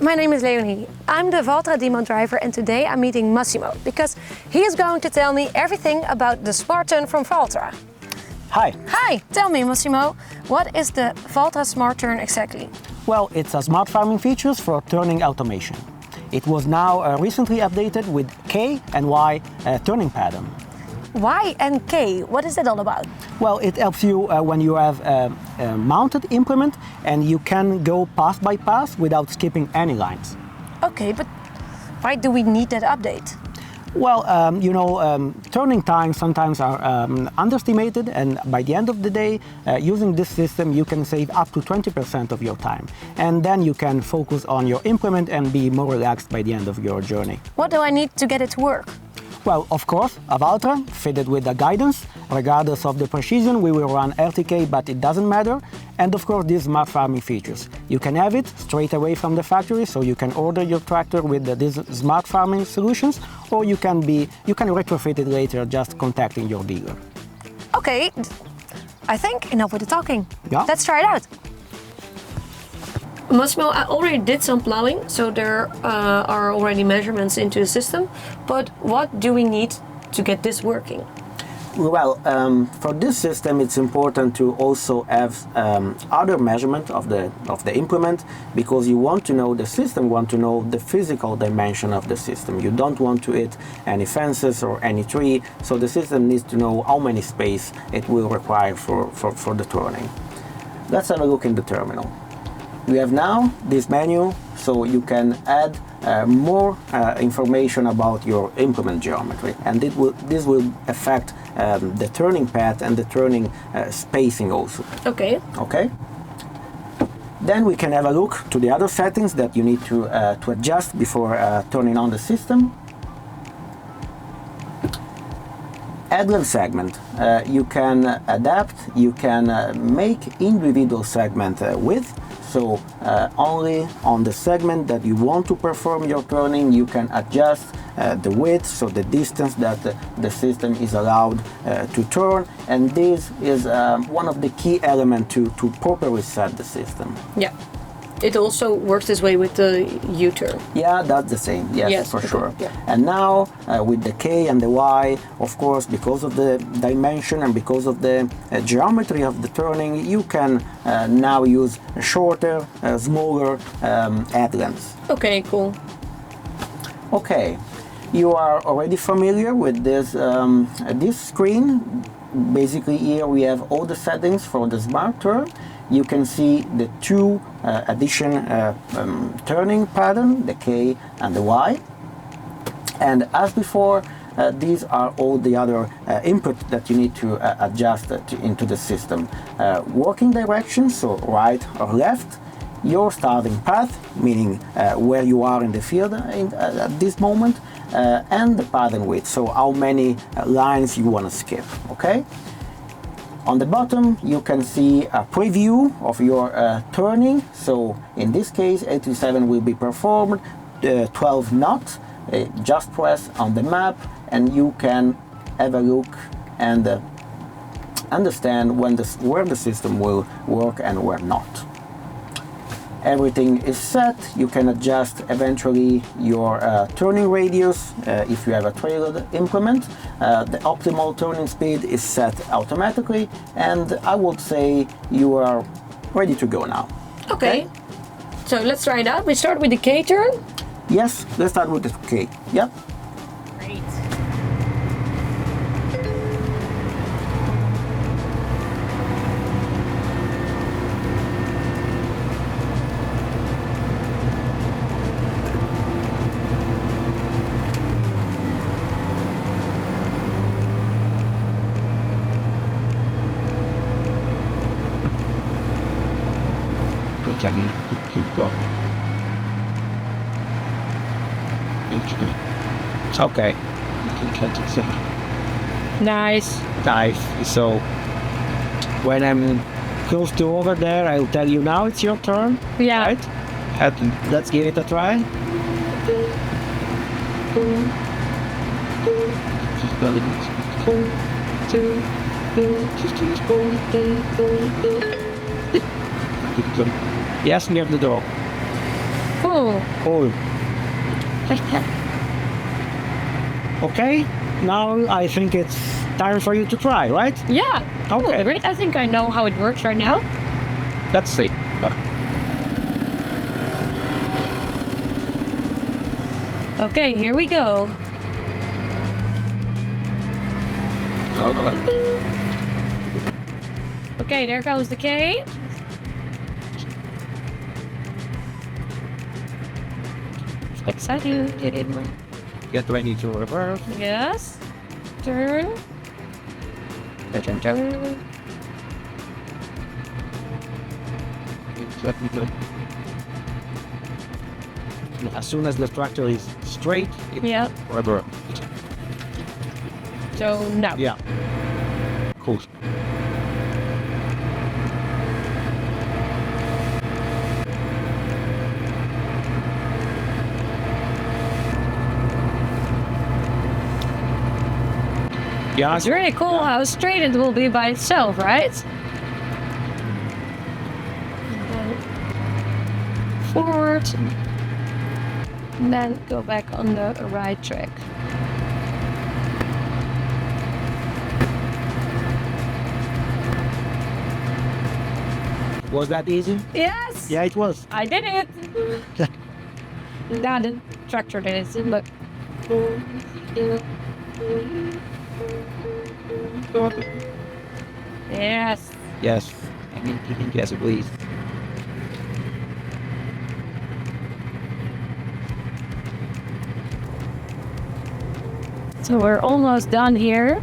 My name is Leonie. I'm the Valtra demo driver and today I'm meeting Massimo because he is going to tell me everything about the SmartTurn from Valtra. Hi. Hi, tell me Massimo, what is the Valtra SmartTurn exactly? Well, it's a smart farming features for turning automation. It was now recently updated with K and Y turning pattern. Y and K, what is that all about? Well, it helps you when you have a mounted implement and you can go pass by pass without skipping any lines. Okay, but why do we need that update? Well, turning times sometimes are underestimated, and by the end of the day, using this system, you can save up to 20% of your time. And then you can focus on your implement and be more relaxed by the end of your journey. What do I need to get it to work? Well, of course, a Valtra fitted with the guidance. Regardless of the precision, we will run RTK, but it doesn't matter. And of course, these smart farming features. You can have it straight away from the factory, so you can order your tractor with these smart farming solutions, or you can retrofit it later, just contacting your dealer. Okay, I think enough with the talking. Yeah. Let's try it out. Massimo, I already did some plowing, so there are already measurements into the system, but what do we need to get this working? Well, for this system, it's important to also have other measurement of the implement, because you want to know, the system want to know the physical dimension of the system. You don't want to hit any fences or any tree, so the system needs to know how many space it will require for the turning. Let's have a look in the terminal. We have now this menu, so you can add more information about your implement geometry, and this will affect the turning path and the turning spacing also. Okay. Okay. Then we can have a look to the other settings that you need to adjust before turning on the system. Add segment. You can adapt. You can make individual segment width. So only on the segment that you want to perform your turning, you can adjust the width, so the distance that the system is allowed to turn. And this is one of the key elements to properly set the system. Yeah. It also works this way with the U-turn. Yeah, that's the same. Yes, for okay. sure. Yeah. And now with the K and the Y, of course, because of the dimension and because of the geometry of the turning, you can now use shorter, smaller head lengths. Okay, cool. Okay, you are already familiar with this screen. Basically, here we have all the settings for the SmartTurn. You can see the two addition turning pattern, the K and the Y. And as before, these are all the other input that you need to adjust into the system. Working direction, so right or left, your starting path, meaning where you are in the field at this moment, and the pattern width, so how many lines you want to skip, okay? On the bottom, you can see a preview of your turning. So in this case, 87 will be performed, 12 not. Just press on the map and you can have a look and understand where the system will work and where not. Everything is set. You can adjust eventually your turning radius if you have a trailer implement. The optimal turning speed is set automatically, and I would say you are ready to go now. Okay. So let's try it out. We start with the K turn. Yes, let's start with the K. Yep. Great. Ciągnik, go. Okay. You can catch it. Nice. Nice. So when I'm close to over there, I'll tell you now it's your turn. Yeah. Right? Let's give it a try. Just barely Yes, near the door. Cool. Oh. Okay, now I think it's time for you to try, right? Yeah. Cool. Okay. Great. I think I know how it works right now. Let's see. Okay, here we go. Okay, there goes the K. Exciting. Get ready to reverse. Yes. Turn. Turn. As soon as the tractor is straight, it Yeah. reverse. So now. Yeah. Cool. Yeah, It's really cool how straight it will be by itself, right? Forward. And then go back on the right track. was that easy? Yes! Yeah, it was. I did it! Now the tractor did it. Look. Yes. Yes. Yes, please. So we're almost done here.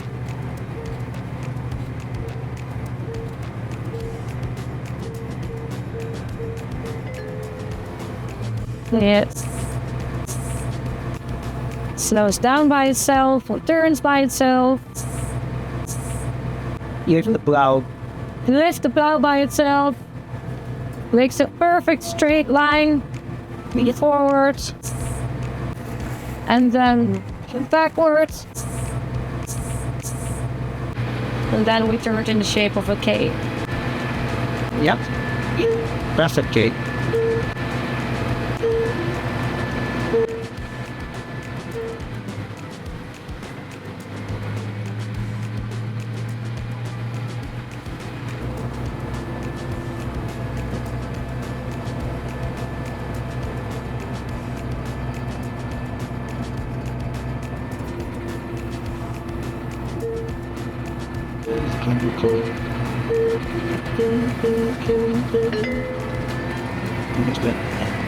Yes. Slows down by itself, or turns by itself. Here's the plow. Lifts the plow by itself. Makes a perfect straight line. Forward. And then backwards. And then we turn it in the shape of a K. Yep. Perfect cake.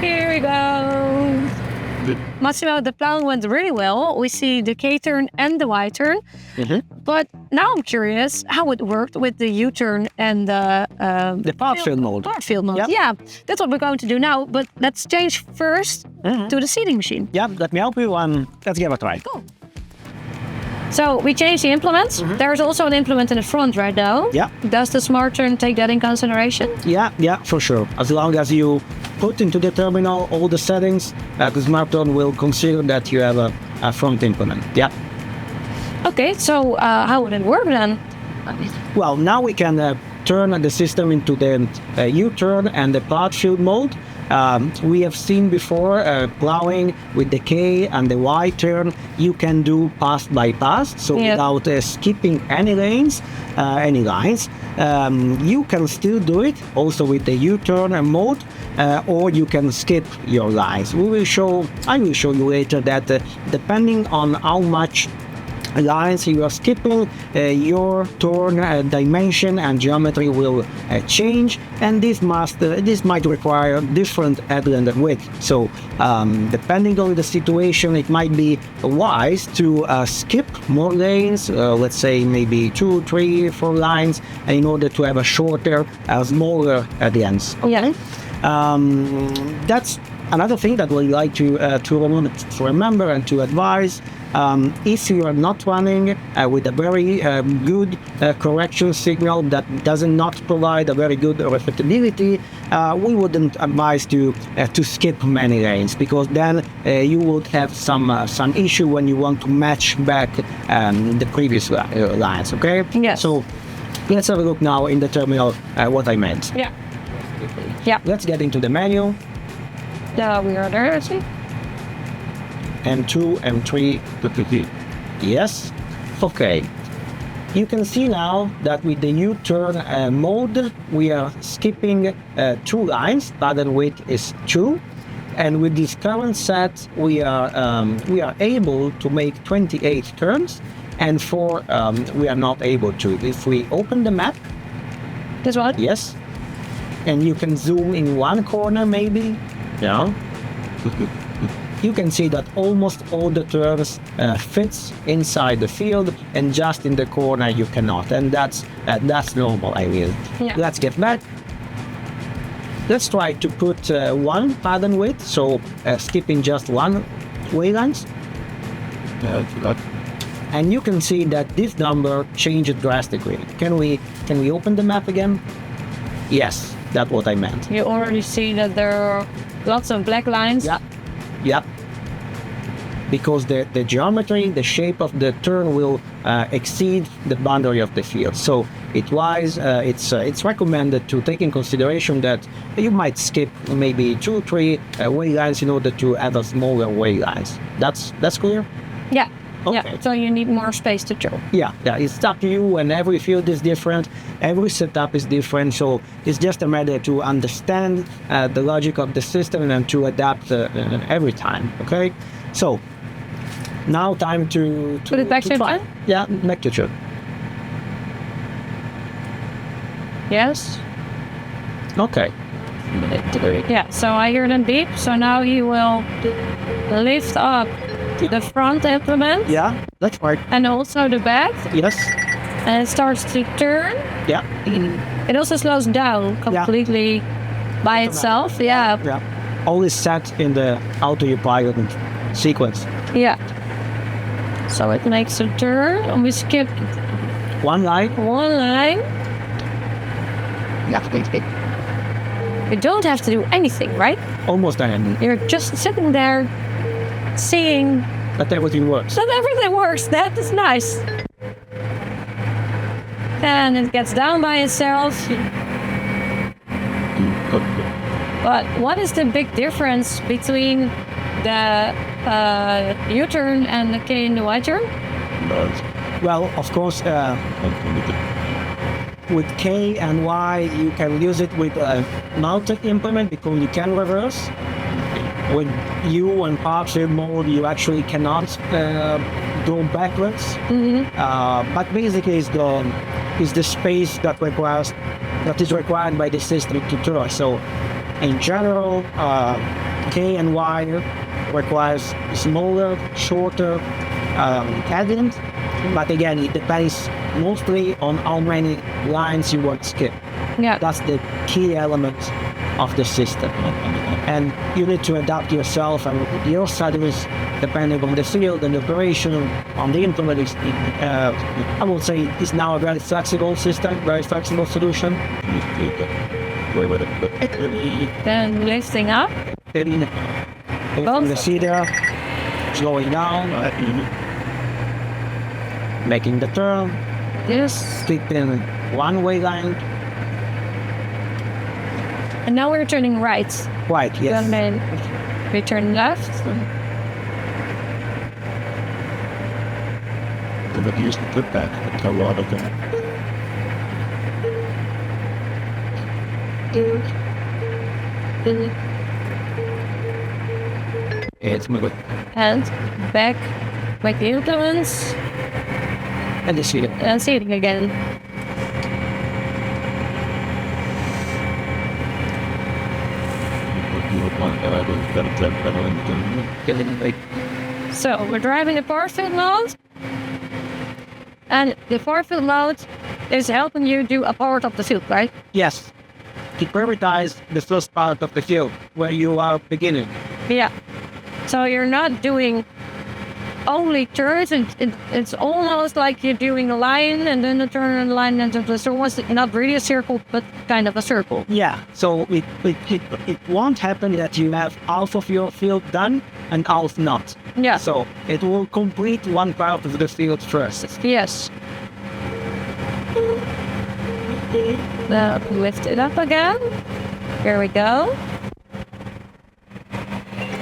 Here we go. Massimo, the plow went really well. We see the K-turn and the Y-turn. But now I'm curious how it worked with the U-turn and the part field mode. Part field mode. Yep. Yeah, that's what we're going to do now. But let's change first to the seating machine. Yeah, let me help you and let's give it a try. Cool. So we changed the implements. There's also an implement in the front right now. Yeah. Does the SmartTurn take that in consideration? Yeah, for sure. As long as you put into the terminal all the settings, the SmartTurn will consider that you have a front implement. Yeah. Okay, so how would it work then? Well, now we can turn the system into the U-turn and the part field mode. We have seen before plowing with the K and the Y turn, you can do pass by pass, so without skipping any lanes, any lines. You can still do it also with the U-turn mode, or you can skip your lines. I will show you later that depending on how much lines you are skipping, your turn dimension and geometry will change, and this might require different headland width. So depending on the situation, it might be wise to skip more lanes, let's say maybe 2, 3, 4 lines, in order to have a shorter, smaller ends. Yeah. That's another thing that we like to remember and to advise. If you are not running with a very good correction signal that does not provide a very good reflectability, we wouldn't advise to skip many lanes, because then you would have some issue when you want to match back the previous lines. Okay. Yes. So let's have a look now in the terminal what I meant. Yeah. Yeah. Let's get into the menu. We are there, I see. M2, M3, yes. Okay. You can see now that with the U-turn mode, we are skipping 2 lines. Pattern width is 2. And with this current set, we are able to make 28 turns, and 4 we are not able to. If we open the map, This one? yes, and you can zoom in one corner maybe, yeah. You can see that almost all the turns fits inside the field, and just in the corner you cannot, and that's normal, I mean. Yeah. Let's get back. Let's try to put 1 pattern width, so skipping just 1 waylines. And you can see that this number changed drastically. Can we open the map again? Yes, that's what I meant. You already see that there are lots of black lines. Yeah. Yep. Because the geometry, the shape of the turn will exceed the boundary of the field. So it's recommended to take in consideration that you might skip maybe 2 or 3 way lines in order to add a smaller way lines. That's clear? Yeah. Okay. Yeah. So you need more space to draw. Yeah, it's up to you, and every field is different, every setup is different, so it's just a matter to understand the logic of the system and to adapt every time, okay? So, now time to Put it back to try. fine? Yeah, back to two. Yes. Okay. Yeah. So I hear the beep. So now he will lift up the front implement Yeah, that's right. and also the back, Yes. and it starts to turn. Yeah. It also slows down completely by itself. Yeah. Yeah. All is set in the autopilot sequence. Yeah. So it makes a turn, and we skip 1 line. 1 line. You don't have to do anything, right? Almost ending. You're just sitting there, seeing But everything works. that everything works. That is nice. And it gets down by itself. But what is the big difference between the U-turn and the K and the Y-turn? Well, of course, with K and Y, you can use it with a mounted implement because you can reverse. With U and partial mode, you actually cannot go backwards. But basically, it's the space that is required by the system to turn. So, in general, K and Y requires smaller, shorter heading. But again, it depends mostly on how many lines you want to skip. Yeah. That's the key element of the system. And you need to adapt yourself and your settings depending on the field and the operation on the implement. I would say it's now a very flexible system, very flexible solution. Then lifting up. Open the cedar, slowing down, making the turn, Yes. skipping 1 way line. And now we're turning right. Right, yes. And then we turn left. Use the clip back and tell Rob again. It's moving. And back with the implements. And the cedar. And seating again. So we're driving the far field mode. And the far field mode is helping you do a part of the field, right? Yes. To prioritize the first part of the field where you are beginning. Yeah. So you're not doing only turns, and it's almost like you're doing a line and then a turn and a line and then so almost not really a circle, but kind of a circle. Yeah, so it won't happen that you have half of your field done and half not. Yeah. So it will complete one part of the field first. Yes. Now lift it up again. Here we go.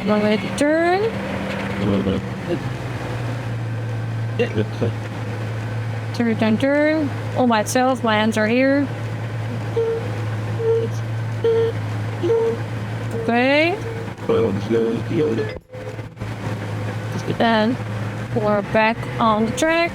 One way to turn. Turn. All by itself. My hands are here. Okay. Then we're back on the track.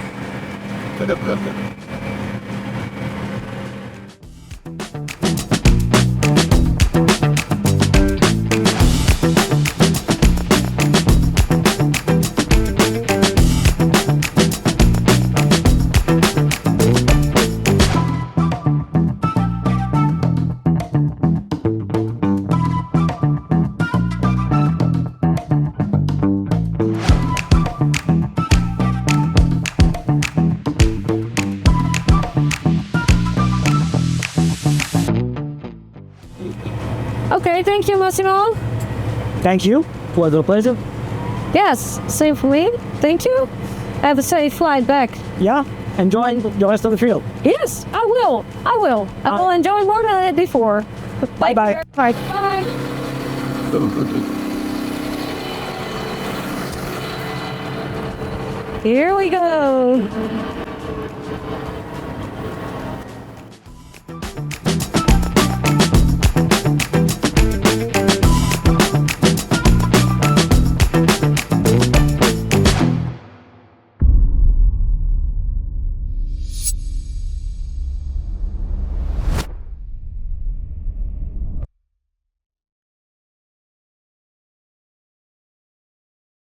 Okay, thank you, Massimo. Thank you. Was a pleasure. Yes, same for me. Thank you. Have a safe flight back. Yeah, enjoy the rest of the field. Yes, I will. I will enjoy more than I did before. Bye-bye. Bye. Bye. Here we go.